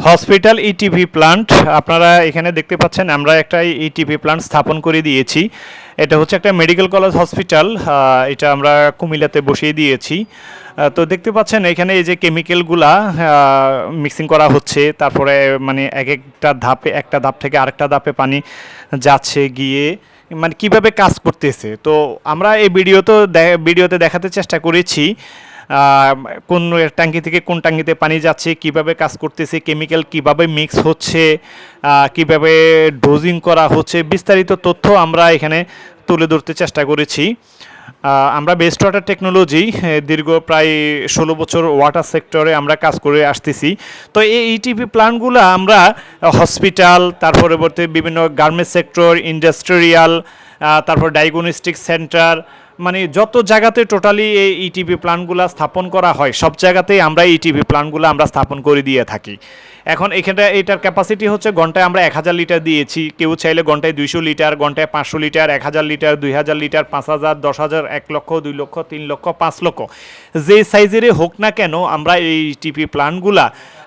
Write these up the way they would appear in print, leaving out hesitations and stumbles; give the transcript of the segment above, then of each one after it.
Hospital ETV plant আপনারা এখানে দেখতে পাচ্ছেন আমরা একটা ইটিভি প্লান্ট স্থাপন করে দিয়েছি। এটা হচ্ছে একটা মেডিকেল কলেজ হসপিটাল, এটা আমরা কুমিল্লাতে বসিয়ে দিয়েছি। তো দেখতে পাচ্ছেন এখানে এই যে কেমিক্যালগুলা মিক্সিং করা হচ্ছে, তারপরে মানে একটা ধাপ থেকে আরেকটা ধাপে পানি যাচ্ছে গিয়ে মানে কিভাবে কাজ করতেছে। তো আমরা এই ভিডিওতে দেখাতে চেষ্টা করেছি কোন ট্যাঙ্কি থেকে কোন ট্যাঙ্কিতে পানি যাচ্ছে, কিভাবে কাজ করতেছে, কেমিক্যাল কিভাবে মিক্স হচ্ছে, কিভাবে ডোজিং করা হচ্ছে, বিস্তারিত তথ্য আমরা এখানে তুলে ধরতে চেষ্টা করেছি। আমরা বেস্ট ওয়াটার টেকনোলজি দীর্ঘ প্রায় 16 বছর ওয়াটার সেক্টরে আমরা কাজ করে আসতেছি। তো এই ইটিভি প্ল্যান্টগুলো আমরা হসপিটাল, তার পরবর্তী বিভিন্ন গার্মেন্টস সেক্টর, ইন্ডাস্ট্রিয়াল, তারপর ডায়াগনস্টিক সেন্টার, মানে যত জায়গাতে টোটালি এই ইটিভি প্ল্যান্টগুলো স্থাপন করা হয় সব জায়গাতেই আমরা ইটিভি প্ল্যান্টগুলো আমরা স্থাপন করে দিয়ে থাকি। এখন এটার ক্যাপাসিটি হচ্ছে ঘন্টায় আমরা 1000 লিটার দিয়েছি। কেউ চাইলে ঘন্টায় 200 লিটার, ঘন্টায় 500 লিটার, 1000 লিটার, 2000 লিটার, 5000, 10,000, 1 লক্ষ, 2 লক্ষ, 3 লক্ষ, 5 লক্ষ, যে সাইজেরই হোক না কেন আমরা এই ইটিভি প্ল্যান্টগুলা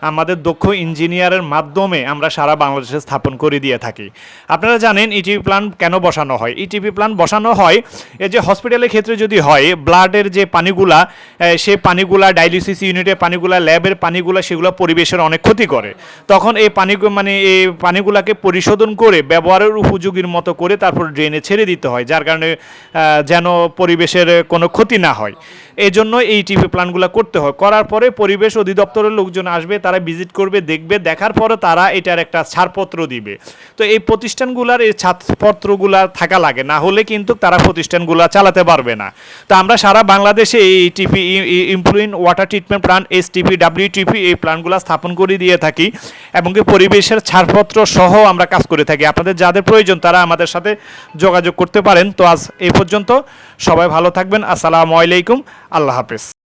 আমাদের দক্ষ ইঞ্জিনিয়ারের মাধ্যমে আমরা সারা বাংলাদেশে স্থাপন করে দিয়ে থাকি। আপনারা জানেন ইটিভি প্ল্যান্ট কেন বসানো হয়। ইটিভি প্ল্যান্ট বসানো হয় এই যে হসপিটালের ক্ষেত্রে যদি হয় ব্লাডের যে পানিগুলা, সে পানিগুলা ডায়ালিসিস ইউনিটের পানিগুলা, ল্যাবের পানিগুলা, সেগুলো পরিবেশের অনেক ক্ষতি করে। তখন এই পানিগুলাকে পরিশোধন করে ব্যবহারের উপযোগীর মতো করে তারপর ড্রেনে ছেড়ে দিতে হয়, যার কারণে যেন পরিবেশের কোনো ক্ষতি না হয়। এই জন্য এই টিভি প্ল্যান্টগুলো করতে হয়। করার পরে পরিবেশ অধিদপ্তরের লোকজন আসবে, তারা ভিজিট করবে, দেখবে, দেখার পরে তারা এটার একটা ছাড়পত্র দিবে। তো এই প্রতিষ্ঠানগুলার এই ছাড়পত্রগুলা থাকা লাগে, না হলে কিন্তু তারা প্রতিষ্ঠানগুলা চালাতে পারবে না। তো আমরা সারা বাংলাদেশে এই TP influent water treatment plant, STP, WTP এই প্ল্যান্টগুলো স্থাপন করে দিয়ে থাকি এবং কি পরিবেশের ছাড়পত্র সহ আমরা কাজ করে থাকি। আপনাদের যাদের প্রয়োজন তারা আমাদের সাথে যোগাযোগ করতে পারেন। তো আজ এই পর্যন্ত, সবাই ভালো থাকবেন। আসসালামু আলাইকুম, আল্লাহ হাফেজ।